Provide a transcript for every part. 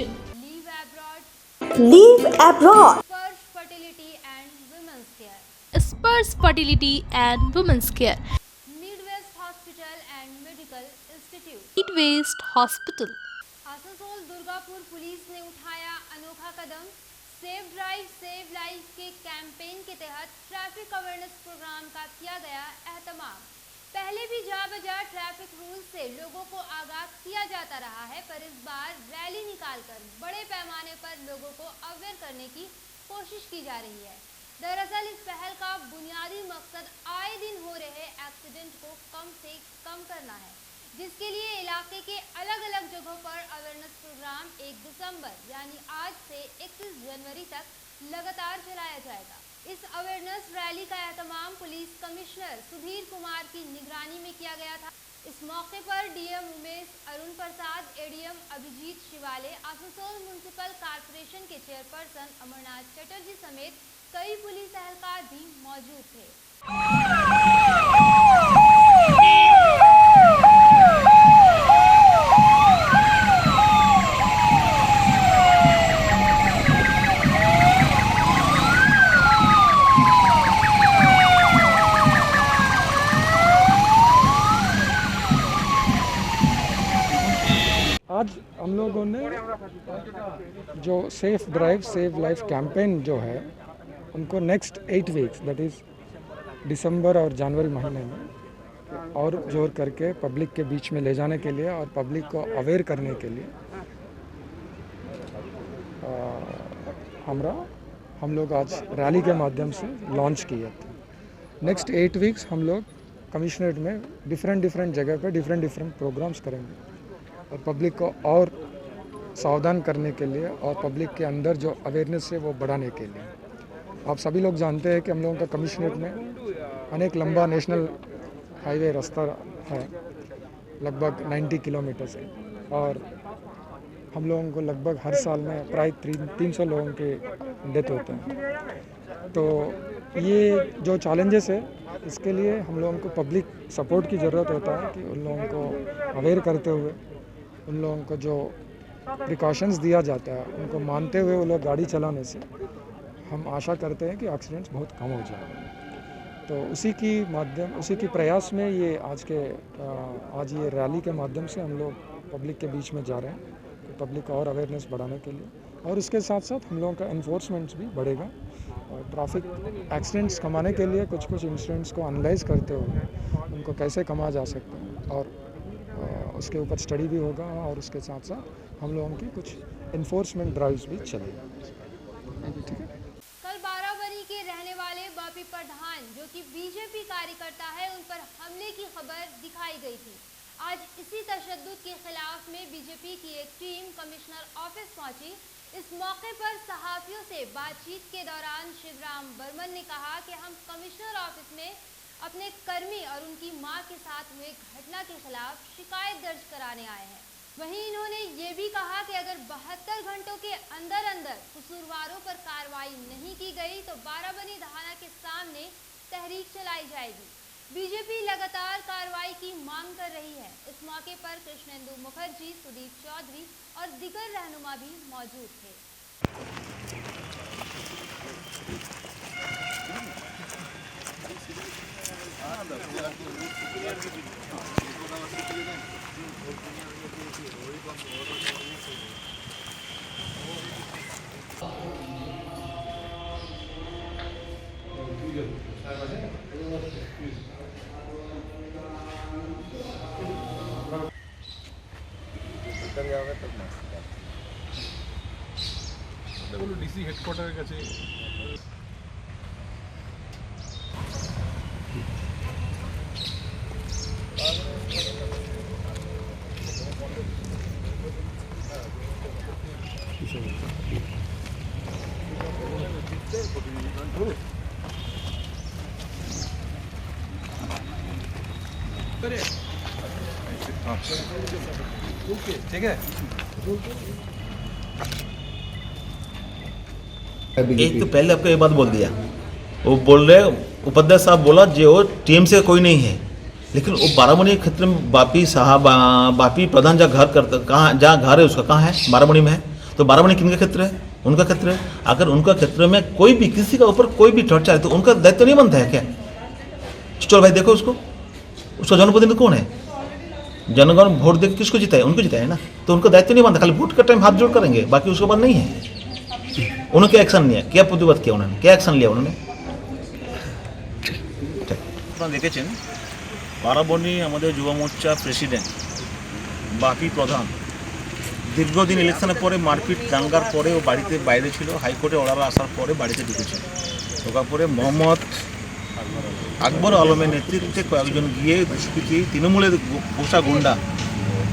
Education. Leave abroad. Spurs Fertility and Women's Care. Spurs Fertility and Women's Care. Midwest Hospital and Medical Institute. Midwest Hospital. Asansol Durgapur police ने उठाया अनोखा कदम। Save drive save life के campaign के तहत traffic awareness programme का किया गया एहतमाम। पहले भी जा बजा ट्रैफिक रूल से लोगों को आगाह किया जाता रहा है, पर इस बार रैली निकालकर बड़े पैमाने पर लोगों को अवेयर करने की कोशिश की जा रही है। दरअसल इस पहल का बुनियादी मकसद आए दिन हो रहे एक्सीडेंट को कम से कम करना है, जिसके लिए इलाके के अलग अलग जगहों पर अवेयरनेस प्रोग्राम 1 दिसंबर यानी आज से 31 जनवरी तक लगातार चलाया जाएगा। इस अवेयरनेस रैली का एहतमाम पुलिस कमिश्नर सुधीर कुमार की निगरानी में किया गया था। इस मौके पर DM Umesh Arun Prasad, ADM Abhijit Shivale, Asansol municipal corporation के चेयरपर्सन अमरनाथ चटर्जी समेत कई पुलिस एहलकार भी मौजूद थे। आज हम लोगों ने जो safe drive save life campaign जो है उनको नेक्स्ट 8 वीक्स दैट इज़ दिसंबर और जनवरी महीने में और जोर करके पब्लिक के बीच में ले जाने के लिए और पब्लिक को अवेयर करने के लिए हम लोग आज रैली के माध्यम से लॉन्च किए थे। नेक्स्ट 8 वीक्स हम लोग कमिश्नरेट में डिफरेंट जगह पे डिफरेंट प्रोग्राम्स करेंगे और पब्लिक को और सावधान करने के लिए और पब्लिक के अंदर जो अवेयरनेस है वो बढ़ाने के लिए। आप सभी लोग जानते हैं कि हम लोगों का कमिश्नरेट में अनेक लंबा नेशनल हाईवे रास्ता है, लगभग 90 किलोमीटर से, और हम लोगों को लगभग हर साल में प्राय 300 लोगों के डेथ होते हैं। तो ये जो चैलेंजेस है इसके लिए हम लोगों को पब्लिक सपोर्ट की ज़रूरत होता है कि उन लोगों को अवेयर करते हुए उन लोगों को जो प्रिकॉशंस दिया जाता है उनको मानते हुए वो लोग गाड़ी चलाने से हम आशा करते हैं कि एक्सीडेंट्स बहुत कम हो जाएंगे। तो उसी की प्रयास में ये आज ये रैली के माध्यम से हम लोग पब्लिक के बीच में जा रहे हैं, तो पब्लिक को और अवेयरनेस बढ़ाने के लिए, और उसके साथ साथ हम लोगों का एनफोर्समेंट्स भी बढ़ेगा और ट्रैफिक एक्सीडेंट्स कमाने के लिए कुछ इंसिडेंट्स को एनालाइज करते हुए उनको कैसे कमा जा सकते हैं और उसके ऊपर स्टडी भी होगा, और उसके साथ साथ हम लोगों की कुछ इन्फोर्समेंट ड्राइव्स भी चलेगा। ठीक है। कल बाराबरी के रहने वाले बापी प्रधान, जो कि बीजेपी कार्यकर्ता है, उन पर हमले की खबर दिखाई गई थी। आज इसी तशद्दुद के खिलाफ में बीजेपी की एक टीम कमिश्नर ऑफिस पहुंची। इस मौके पर सहाफियों से बातचीत के दौरान शिवराम बर्मन ने कहा कि हम कमिश्नर ऑफिस में अपने कर्मी और उनकी मां के साथ हुए घटना के खिलाफ शिकायत दर्ज कराने आए हैं। वहीं इन्होंने ये भी कहा कि अगर 72 घंटों के अंदर कसूरवारों पर कार्रवाई नहीं की गई तो बाराबरी थाना के सामने तहरीक चलाई जाएगी। बीजेपी लगातार कार्रवाई की मांग कर रही है। इस मौके पर कृष्णेंदु मुखर्जी, सुदीप चौधरी और दिगर रहनुमा भी मौजूद थे। ডিসি হেডকোয়ার্টারের কাছে ठीक है। एक तो पहले आपको ये बात बोल दिया, वो बोल रहे उपाध्यक्ष साहब बोला जो टीम से कोई नहीं है, लेकिन वो बारामुनी क्षेत्र में बापी साहब बापी प्रधान जहाँ घर करता जहाँ घर है उसका कहाँ है, बारामुनी में है। तो बाराबनी किनका क्षेत्र है? उनका क्षेत्र है। अगर उनका क्षेत्र में कोई भी किसी का ऊपर कोई भी टॉर्चर है तो उनका दायित्व नहीं बनता है क्या? चलो भाई देखो उसका जनप्रतिनिधि कौन है? जनगण वोट देकर किसको जिताए? उनको जिताए ना। तो उनका दायित्व नहीं बनता, खाली वोट का टाइम हाथ जोड़ करेंगे, बाकी उसके बाद नहीं है। उन्होंने क्या एक्शन लिया, क्या प्रतिबाद किया उन्होंने, क्या एक्शन लिया उन्होंने? আপনারা দেখেছেন বারাবণী আমাদের যুব মোর্চা প্রেসিডেন্ট বাপি প্রধান দীর্ঘদিন ইলেকশনের পরে মারপিট দাঙ্গার পরে ও বাড়িতে বাইরে ছিল, হাইকোর্টে অর্ডার আসার পরে বাড়িতে ঢুকেছে। ঢোকার পরে মোহাম্মদ আকবর আলমের নেতৃত্বে কয়েকজন গিয়ে দুষ্কৃতী তৃণমূলের পোষা গুন্ডা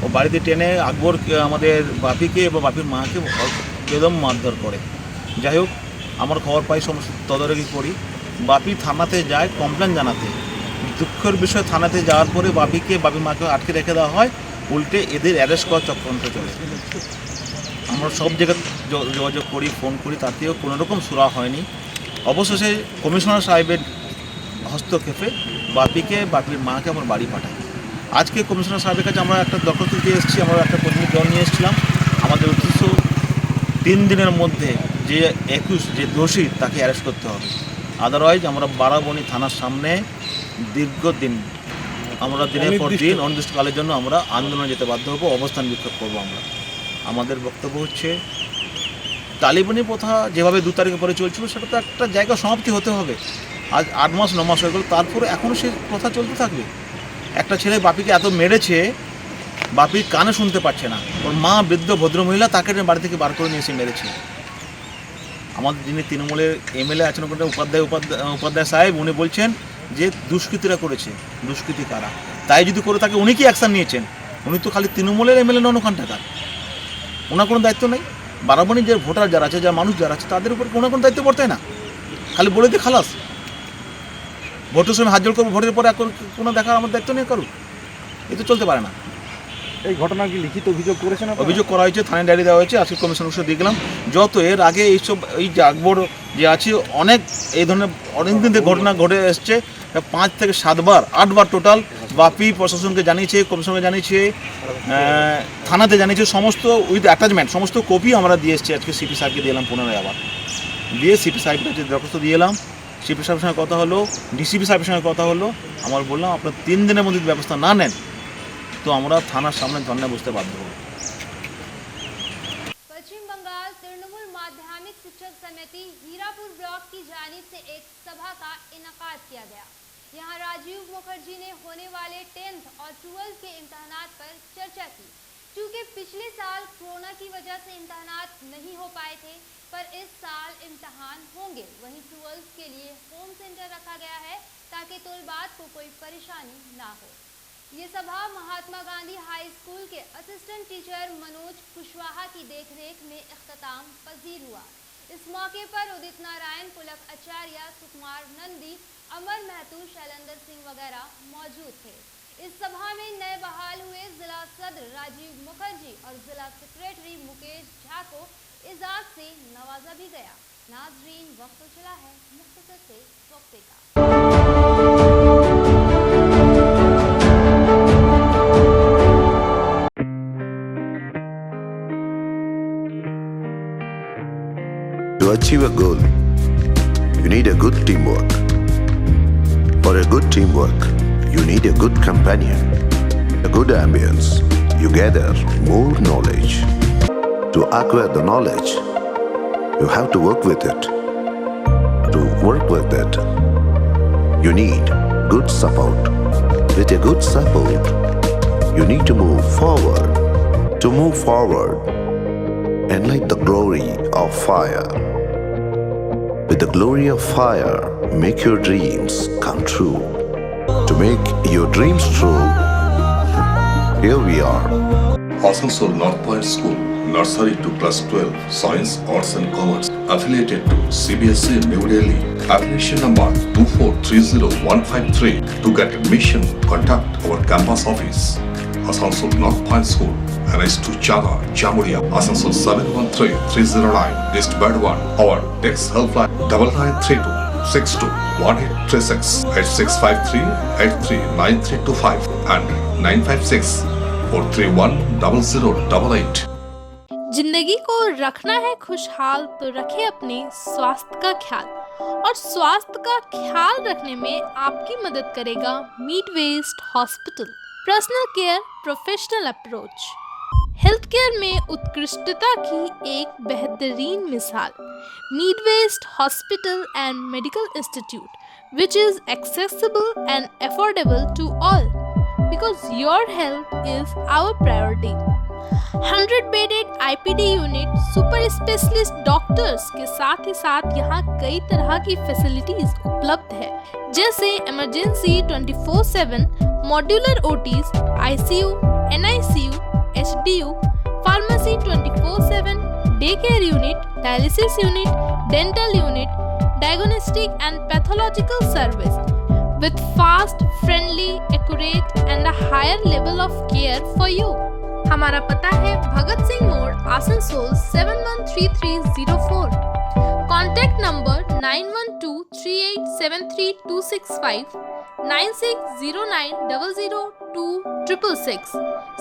ও বাড়িতে টেনে আকবর আমাদের বাপিকে এবং বাপির মাকে বেদম মারধর করে। যাই হোক, আমার খবর পাই, সমস্ত তদারকি করি। বাপি থানাতে যায় কমপ্লেন জানাতে। দুঃখের বিষয়, থানাতে যাওয়ার পরে বাপিকে বাপির মাকে আটকে রেখে দেওয়া হয়, উল্টে এদের অ্যারেস্ট করার চক্রান্ত চলে। আমরা সব জায়গায় যোগাযোগ করি, ফোন করি, তাতেও কোনোরকম সুরা হয়নি। অবশেষে কমিশনার সাহেবের হস্তক্ষেপে বাপিকে বাপির মাকে আমার বাড়ি পাঠাই। আজকে কমিশনার সাহেবের কাছে আমরা একটা দরখাস্ত দিয়ে এসেছি, আমরা একটা প্রতিনিধি দল নিয়ে এসেছিলাম। আমাদের উদ্দেশ্য 3 দিনের মধ্যে যে দোষী তাকে অ্যারেস্ট করতে হবে। আদারওয়াইজ আমরা বারাবণী থানার সামনে দীর্ঘদিন আমরা দিনের পর দিন অনির্দিষ্টকালের জন্য আমরা আন্দোলনে যেতে বাধ্য হবো, অবস্থান বিক্ষোভ করবো। আমাদের বক্তব্য হচ্ছে, তালিবানি প্রথা যেভাবে 2 তারিখের পরে চলছিল সেটা তো একটা জায়গা সমাপ্তি হতে হবে। আজ 8 মাস 9 মাস হয়ে গেল, তারপরে এখনও সেই প্রথা চলতে থাকবে। একটা ছেলে বাপিকে এত মেরেছে, বাপির কানে শুনতে পাচ্ছে না, ওর মা বৃদ্ধ ভদ্রমহিলা তাকে বাড়ি থেকে বার করে নিয়ে এসে মেরেছে। আমাদের যিনি তৃণমূলের এমএলএ আছেন ওখানে উপাধ্যায় সাহেব, উনি বলছেন যে দুষ্কৃতীরা করেছে। দুষ্কৃতী কারা? তাই যদি করে থাকে উনি কি অ্যাকশান নিয়েছেন? উনি তো খালি তৃণমূলের এমএলএ নন ওখান টাকার, ওনার কোনো দায়িত্ব নেই। বারাবণীর যে ভোটার যারা আছে, যারা মানুষ যারা আছে, তাদের উপর কোনো দায়িত্ব পড়তে না, খালি বলে দিয়ে খালাস। ভোটের সময় হাত জোড় করবো, ভোটের পরে কোনো দেখার আমার দায়িত্ব নেই করুক, এ তো চলতে পারে না। এই ঘটনা কি লিখিত অভিযোগ করেছেন? অভিযোগ করা হয়েছে, থানায় ডায়েরি দেওয়া হয়েছে, আজকে কমিশন অফিসে দিয়ে গেলাম। যত এর আগে এইসব এই যে আকবর যে আছে, অনেক এই ধরনের অনেক দিন থেকে ঘটনা ঘটে এসছে। 5 থেকে 7 বার 8 বার টোটাল বাপি প্রশাসনকে জানিয়েছে, কমিশনকে জানিয়েছে, থানাতে জানিয়েছে, সমস্ত উইথ অ্যাটাচমেন্ট সমস্ত কপি আমরা দিয়ে এসেছি। আজকে সিপি সাহেবকে দিয়ে এলাম, পুনরায় আবার দিয়ে সিপি সাহেবের কাছে দরখাস্ত দিয়ে এলাম। সিপি সাহেবের সঙ্গে কথা হলো, ডিসিপি সাহেবের সঙ্গে কথা হলো। আমার বললাম, আপনার 3 দিনের মধ্যে ব্যবস্থা না নেন তো আমরা থানার सामने ধর্নায় বসতে বাধ্য হব। पश्चिम बंगाल तृणमूल माध्यमिक शिक्षक समिति हीरापुर ब्लॉक की जानिब से एक सभा का इनेकाद किया गया। यहां राजीव मुखर्जी ने होने वाले 10th और 12th के इम्तहानात पर चर्चा की। चूँकि पिछले साल कोरोना की वजह से इम्तहानात नहीं हो पाए थे, पर इस साल इम्तहान होंगे। वहीं 12th के लिए होम सेंटर रखा गया है ताकि तलबात को कोई परेशानी ना हो। ये सभा महात्मा गांधी हाई स्कूल के असिस्टेंट टीचर मनोज कुशवाहा की देखरेख में इख्तिताम पजीर हुआ। इस मौके पर उदित नारायण, पुलक आचार्य, सुकुमार नंदी, अमर महतू, शैलेंद्र सिंह वगैरह मौजूद थे। इस सभा में नए बहाल हुए जिला सदर राजीव मुखर्जी और जिला सेक्रेटरी मुकेश झा को इजाज़ से नवाजा भी गया। नाजरीन, वक्त चला है मुख्तसर से वक्फे का। To achieve a goal, you need a good teamwork. For a good teamwork, you need a good companion, a good ambience. You gather more knowledge. To acquire the knowledge, you have to work with it. To work with it, you need good support. With a good support, you need to move forward. To move forward, enlight the glory of fire. With the glory of fire, make your dreams come true. To make your dreams true, here we are. Asansol North Point School, Nursery to Class 12, Science, Arts and Commerce, affiliated to CBSE New Delhi. Affiliation number 2430153. To get admission, contact our campus office. Asansol North Point School, NH2 Chaga, Jamuria, Asansol 713309, East Burdwan. Our text helpline 9932 62 1836 8653 839325 and 956 431 0088. जिंदगी को रखना है खुशहाल तो रखें अपने स्वास्थ्य का ख्याल, और स्वास्थ्य का ख्याल रखने में आपकी मदद करेगा Meet West hospital. Personal care professional approach. Health care में उत्कृष्टता की एक बेहतरीन मिसाल। Meet West hospital and medical institute which is accessible and affordable to all because your health is our priority. 100-bedded IPD unit, super specialist doctors के साथ ही साथ यहाँ कई तरह की फैसिलिटीज उपलब्ध है, जैसे emergency 24/7, modular OTs, ICU, NICU, HDU, pharmacy 24/7, day care unit, dialysis unit, dental unit, diagnostic and pathological service with fast, friendly, accurate and a higher level of care for you. हमारा पता है भगत सिंह मोड़, Asansol 713304। Contact number 9123873265, 9609002666,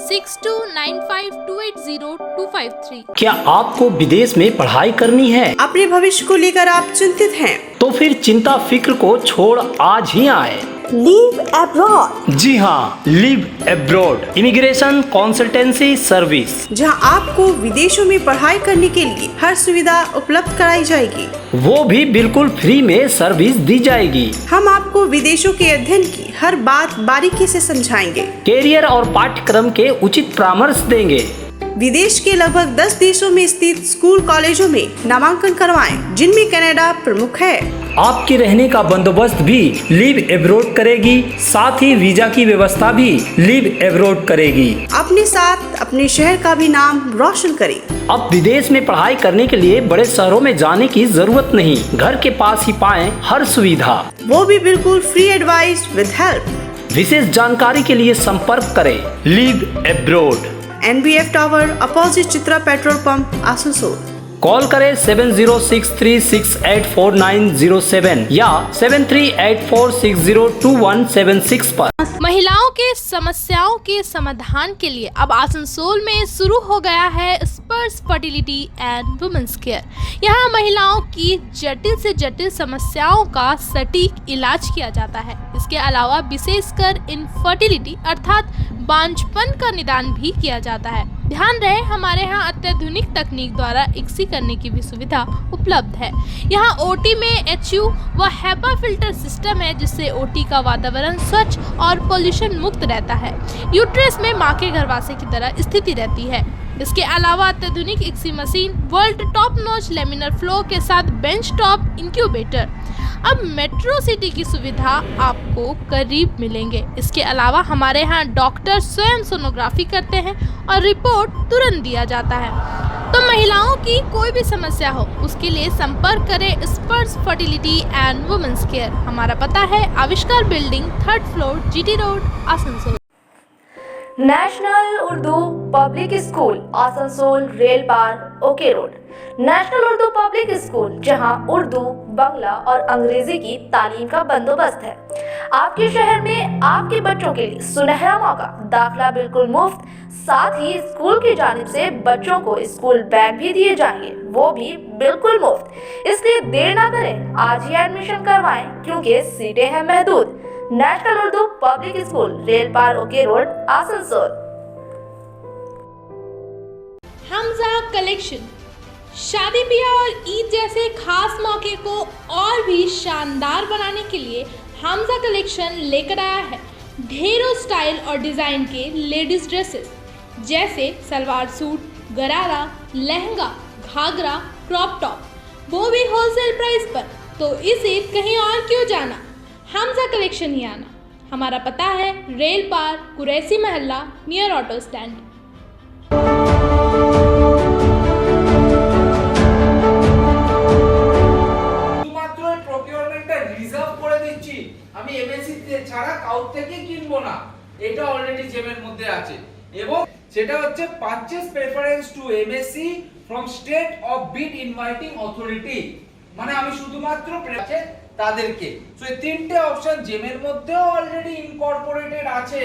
6295280253। क्या आपको विदेश में पढ़ाई करनी है? अपने भविष्य को लेकर आप चिंतित हैं? तो फिर चिंता फिक्र को छोड़ आज ही आए लीव अब्रॉड। जी हाँ, leave abroad immigration consultancy service, जहां आपको विदेशों में पढ़ाई करने के लिए हर सुविधा उपलब्ध कराई जाएगी, वो भी बिल्कुल फ्री में सर्विस दी जाएगी। हम आपको विदेशों के अध्ययन की हर बात बारीकी से समझाएंगे, कैरियर और पाठ्यक्रम के उचित परामर्श देंगे। विदेश के लगभग 10 देशों में स्थित स्कूल कॉलेजों में नामांकन करवाएं, जिनमें कनाडा प्रमुख है। आपके रहने का बंदोबस्त भी लीव एब्रोड करेगी, साथ ही वीजा की व्यवस्था भी लीव एब्रोड करेगी। अपने साथ अपने शहर का भी नाम रोशन करें। अब विदेश में पढ़ाई करने के लिए बड़े शहरों में जाने की जरूरत नहीं, घर के पास ही पाएं हर सुविधा, वो भी बिल्कुल फ्री एडवाइस विद हेल्प। विशेष जानकारी के लिए संपर्क करें leave abroad, NBF tower opposite Chitra petrol pump, Asansol. Call करें 7063684907 या 7384602176 पर। महिलाओं के समस्याओं के समाधान के लिए अब आसनसोल में शुरू हो गया है स्पर्श फर्टिलिटी एंड वुमेन्स केयर। यहाँ महिलाओं की जटिल से जटिल समस्याओं का सटीक इलाज किया जाता है। इसके अलावा विशेषकर इनफर्टिलिटी अर्थात बांझपन का निदान भी किया जाता है। ध्यान रहे, हमारे यहाँ अत्याधुनिक तकनीक द्वारा इक्सी करने की भी सुविधा उपलब्ध है। यहाँ ओटी में HU व HEPA फिल्टर सिस्टम है, जिससे ओटी का वातावरण स्वच्छ और पोल्यूशन मुक्त रहता है। यूट्रस में माँ के गर्भाशय की तरह स्थिति रहती है। इसके अलावा अत्याधुनिक ICSI machine, world top notch laminar flow के साथ बेंच टॉप इंक्यूबेटर। अब मेट्रो सिटी की सुविधा आपको करीब मिलेंगे। इसके अलावा हमारे यहाँ डॉक्टर स्वयं सोनोग्राफी करते हैं और रिपोर्ट तुरंत दिया जाता है। तो महिलाओं की कोई भी समस्या हो, उसके लिए संपर्क करें स्पर्श फर्टिलिटी एंड वुमेन्स केयर। हमारा पता है Avishkar building, 3rd floor, GT road, Asansol. National Urdu public school, Asansol, Rail Par, OK road. National Urdu public school, जहां उर्दू, बांग्ला और अंग्रेजी की तालीम का बंदोबस्त है। आपके शहर में आपके बच्चों के लिए सुनहरा मौका, दाखिला बिल्कुल मुफ्त, साथ ही स्कूल की जानिब से बच्चों को स्कूल बैग भी दिए जाएंगे, वो भी बिल्कुल मुफ्त। इसलिए देर ना करें, आज ही एडमिशन करवाएं, क्योंकि सीटें हैं महदूद। National Urdu public school, Rail Par, OK road, Asansol. Hamza collection शादी ब्याह और ईद जैसे खास मौके को और भी शानदार बनाने के लिए हमजा कलेक्शन लेकर आया है ढेरों स्टाइल और डिज़ाइन के लेडीज ड्रेसेस, जैसे सलवार सूट, गरारा, लहंगा, घाघरा, क्रॉप टॉप, वो भी होलसेल प्राइस पर। तो इसे कहीं और क्यों जाना, हमजा कलेक्शन ही आना। हमारा पता है रेल पार, कुरैसी महल्ला, नियर ऑटो स्टैंड। আমি এমএসসি ছাড়া কাউর থেকে কিনবো না, এটা অলরেডি জেমের মধ্যে আছে। এবং সেটা হচ্ছে purchase preference to MSC from state of bid inviting authority, মানে আমি শুধুমাত্র আছে তাদেরকে। সো এই তিনটে অপশন জেমের মধ্যেও অলরেডি ইনকর্পোরেটেড আছে।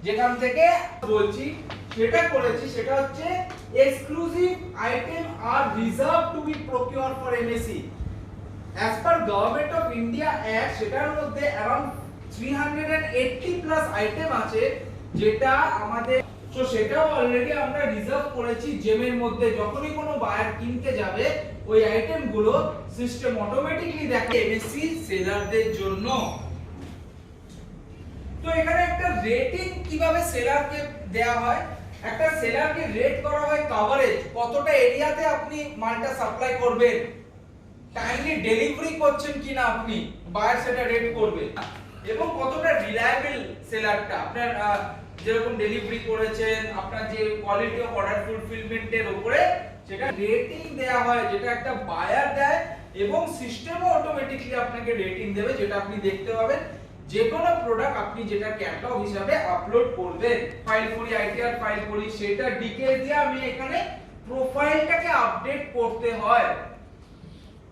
যেখান থেকে বলছি সেটা করেছি সেটা হচ্ছে exclusive item are reserved to be procured for MSc. As per Government of India Act, সেটার মধ্যে around 380 প্লাস আইটেম আছে যেটা আমাদের, তো সেটাও অলরেডি আমরা রিজার্ভ করেছি জেমের মধ্যে। যখনই কোনো বায়ার কিনতে যাবে ওই আইটেমগুলো সিস্টেম অটোমেটিক্যালি দেখে এমএসসি সেলারদের জন্য। তো এখানে একটা রেটিং কিভাবে সেলারকে দেয়া হয়, একটা সেলারকে রেট করা হয় কভারেজ, কতটা এরিয়াতে আপনি মালটা সাপ্লাই করবেন, টাইমলি ডেলিভারি করছেন কিনা আপনি, বায়ার সেটা রেট করবে, এবং কতটা রিলায়েবল সেলারটা, আপনার যেরকম ডেলিভারি করেছেন, আপনার যে কোয়ালিটি অফ অর্ডার ফুলফিলমেন্টের উপরে সেটা রেটিং দেয়া হয়, যেটা একটা বায়ার দেয় এবং সিস্টেমও অটোমেটিক্যালি আপনাকে রেটিং দেবে, যেটা আপনি দেখতে পাবেন যে কোনো প্রোডাক্ট আপনি যেটা ক্যাটালগ হিসাবে আপলোড করবেন। ফাইল করি, আইটিআর ফাইল করি, সেটা ডিটেইল দিয়ে আমি এখানে প্রোফাইলটাকে আপডেট করতে হয়।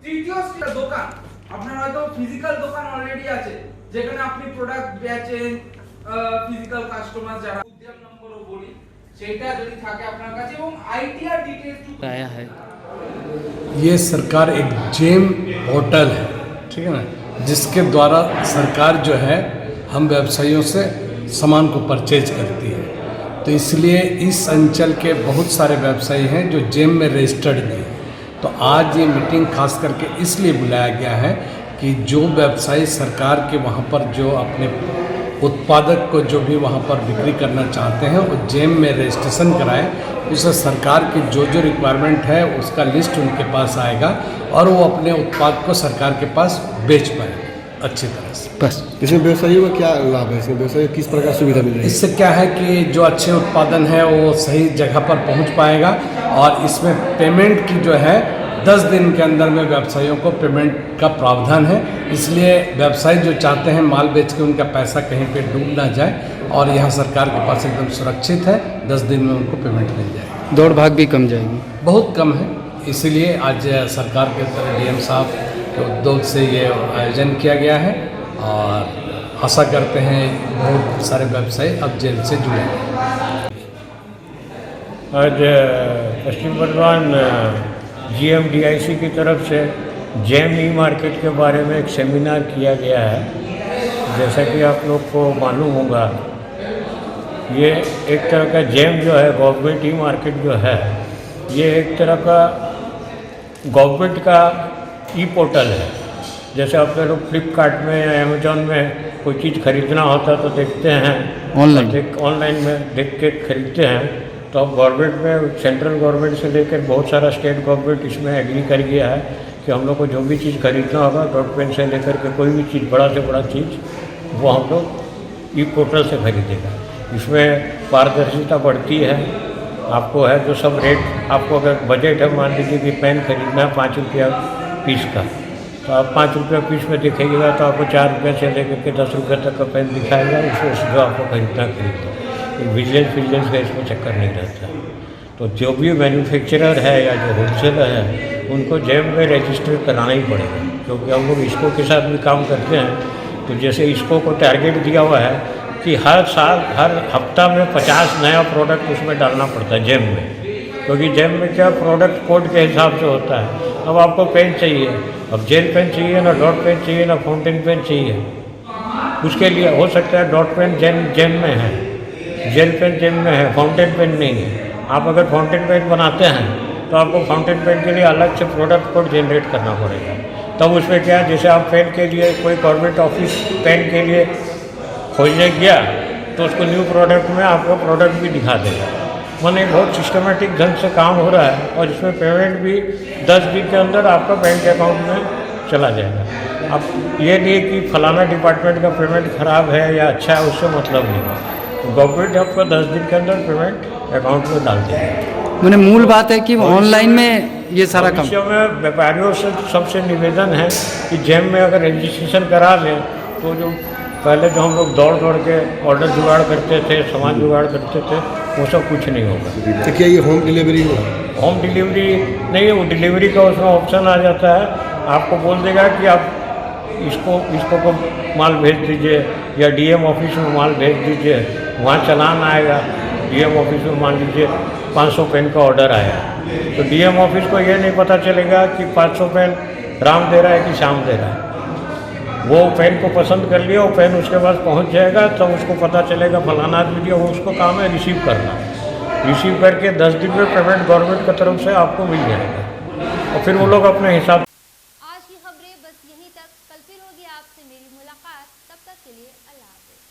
তৃতীয় দোকান, আপনার হয়তো ফিজিক্যাল দোকান অলরেডি আছে যেখানে আপনি প্রোডাক্ট বেচেন, ফিজিক্যাল কাস্টমার যারা, উদ্যম নম্বরও বলি, সেটা যদি থাকে আপনার কাছে, এবং আইটিআর ডিটেইলস आया है। ये सरकार एक जेम पोर्टल है, ठीक है ना, जिसके द्वारा सरकार जो है हम व्यवसायियों से सामान को परचेज करती है। तो इसलिए इस अंचल के बहुत सारे व्यवसायी हैं जो जेम में रजिस्टर्ड नहीं है। तो आज ये मीटिंग खास करके इसलिए बुलाया गया है कि जो व्यवसायी सरकार के वहाँ पर जो अपने उत्पादक को जो भी वहाँ पर बिक्री करना चाहते हैं वो जेम में रजिस्ट्रेशन कराएं। उसे सरकार की जो रिक्वायरमेंट है उसका लिस्ट उनके पास आएगा और वो अपने उत्पाद को सरकार के पास बेच पाएंगे अच्छी तरह से। बस इसमें व्यवसायियों का क्या लाभ है, इसमें व्यवसायी किस प्रकार सुविधा मिल रही है? इससे क्या है कि जो अच्छे उत्पादन है वो सही जगह पर पहुंच पाएगा और इसमें पेमेंट की जो है 10 दिन के अंदर में व्यवसायियों को पेमेंट का प्रावधान है। इसलिए व्यवसायी जो चाहते हैं माल बेच के उनका पैसा कहीं पे डूब ना जाए और यहाँ सरकार के पास एकदम सुरक्षित है, 10 दिन में उनको पेमेंट मिल जाएगी। दौड़ भाग भी कम जाएगी, बहुत कम है। इसीलिए आज सरकार के डीएम साहब के उद्योग से ये आयोजन किया गया है और आशा करते हैं बहुत सारे व्यवसायी अब जेल से जुड़ेंगे। आज पश्चिम बर्धमान GMDIC की तरफ से जेम ई मार्केट के बारे में एक सेमिनार किया गया है। जैसा कि आप लोग को मालूम होगा, ये एक तरह का जेम जो है गवर्नमेंट ई मार्केट जो है, ये एक तरह का गवर्नमेंट का ई पोर्टल है। जैसे अपने लोग फ्लिपकार्ट में या अमेजोन में कोई चीज़ खरीदना होता तो देखते हैं ऑनलाइन में देख के खरीदते हैं। तो अब गवर्नमेंट में सेंट्रल गवर्नमेंट से लेकर बहुत सारा स्टेट गवर्नमेंट इसमें एग्री कर गया है कि हम लोग को जो भी चीज़ खरीदना होगा, डॉट पेन से लेकर के कोई भी चीज़, बड़ा से बड़ा चीज़, वो हम लोग ई पोर्टल से खरीदेगा। इसमें पारदर्शिता बढ़ती है। आपको है जो सब रेट, आपको अगर बजट है, मान लीजिए कि पेन खरीदना है 5 रुपया पीस का, तो आप 5 रुपया पीस में दिखेगा तो आपको 4 रुपये से लेकर के 10 रुपये तक का पेन दिखाएगा, उसमें जो आपको खरीदना विजिलेंस का इसमें चक्कर नहीं रहता। तो जो भी मैन्युफैक्चरर है या जो होलसेलर है उनको जेम में रजिस्टर कराना ही पड़ेगा, क्योंकि हम लोग इसको के साथ भी काम करते हैं। तो जैसे इसको को टारगेट दिया हुआ है कि हर साल, हर हफ्ता में 50 नया प्रोडक्ट उसमें डालना पड़ता है जेम में, क्योंकि जेम में क्या प्रोडक्ट कोड के हिसाब से होता है। अब आपको पेन चाहिए, अब जेल पेन चाहिए ना, डॉट पेन चाहिए ना, फाउंटेन पेन चाहिए, उसके लिए हो सकता है डॉट पेन जेम में है, जेल पेन जेम में है, फाउंटेन पेन नहीं है। आप अगर फाउंटेन पेन बनाते हैं तो आपको फाउंटेन पेन के लिए अलग से प्रोडक्ट कोड जनरेट करना पड़ेगा। तब उसमें क्या है, जैसे आप पेन के लिए कोई गवर्नमेंट ऑफिस पेन के लिए खोजने गया तो उसको न्यू प्रोडक्ट में आपका प्रोडक्ट भी दिखा देगा। माने बहुत सिस्टमेटिक ढंग से काम हो रहा है और इसमें पेमेंट भी 10 दिन के अंदर आपका बैंक अकाउंट में चला जाएगा। अब ये नहीं कि फलाना डिपार्टमेंट का पेमेंट ख़राब है या अच्छा है, उससे मतलब नहीं है। गवर्नमेंट आपको 10 दिन के अंदर पेमेंट अकाउंट में डाल देगा। मैंने मूल बात है कि ऑनलाइन में ये सारा काम। भविष्य में व्यापारियों से सबसे निवेदन है कि जेम में अगर रजिस्ट्रेशन करा लें तो जो पहले जो हम लोग दौड़ के ऑर्डर जुगाड़ करते थे, सामान जुगाड़ करते थे, वो सब कुछ नहीं होगा। तो क्या ये होम डिलीवरी होगा? होम डिलीवरी नहीं है, वो डिलीवरी का उसमें ऑप्शन आ जाता है। आपको बोल देगा कि आप इसको को माल भेज दीजिए या डीएम ऑफिस में माल भेज दीजिए, वहाँ चालान आएगा। डीएम ऑफिस में मान लीजिए 500 पेन का ऑर्डर आया, तो डीएम ऑफिस को ये नहीं पता चलेगा कि 500 पेन राम दे रहा है कि श्याम दे रहा है। वो पेन को पसंद कर लिया, वो पेन उसके पास पहुंच जाएगा, तो उसको पता चलेगा फलाना आदमी दिया, वो उसको काम है रिसीव करना। रिसीव करके 10 दिन में पेमेंट गवर्नमेंट की तरफ से आपको मिल जाएगा और फिर वो लोग अपने हिसाब। आज की खबरें बस यहीं तक। कल फिर होगी आपसे मेरी मुलाकात, तब तक के लिए अल्लाह हाफिज।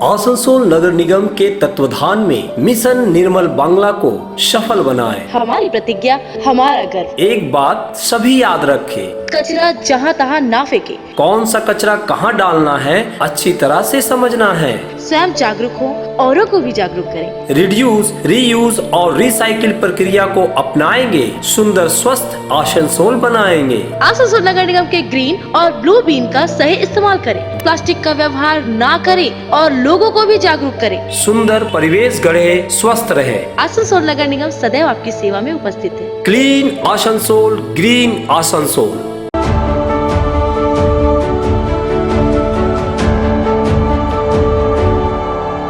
आसनसोल नगर निगम के तत्वाधान में मिशन निर्मल बांग्ला को सफल बनाएं। हमारी प्रतिज्ञा, हमारा गर्व। एक बात सभी याद रखें, कचरा जहाँ तहाँ ना फेंके। कौन सा कचरा कहाँ डालना है अच्छी तरह से समझना है। स्वयं जागरूक हो, औरों को भी जागरूक करें। रिड्यूस, रीयूज और रिसाइकिल प्रक्रिया को अपनाएंगे, सुंदर स्वस्थ आसनसोल बनाएंगे। आसनसोल नगर निगम के ग्रीन और ब्लू बीन का सही इस्तेमाल करें, प्लास्टिक का व्यवहार ना करें और लोगों को भी जागरूक करें। सुंदर परिवेश गढ़े, स्वस्थ रहे। आसनसोल नगर निगम सदैव आपकी सेवा में उपस्थित है। Clean Asansol, green Asansol.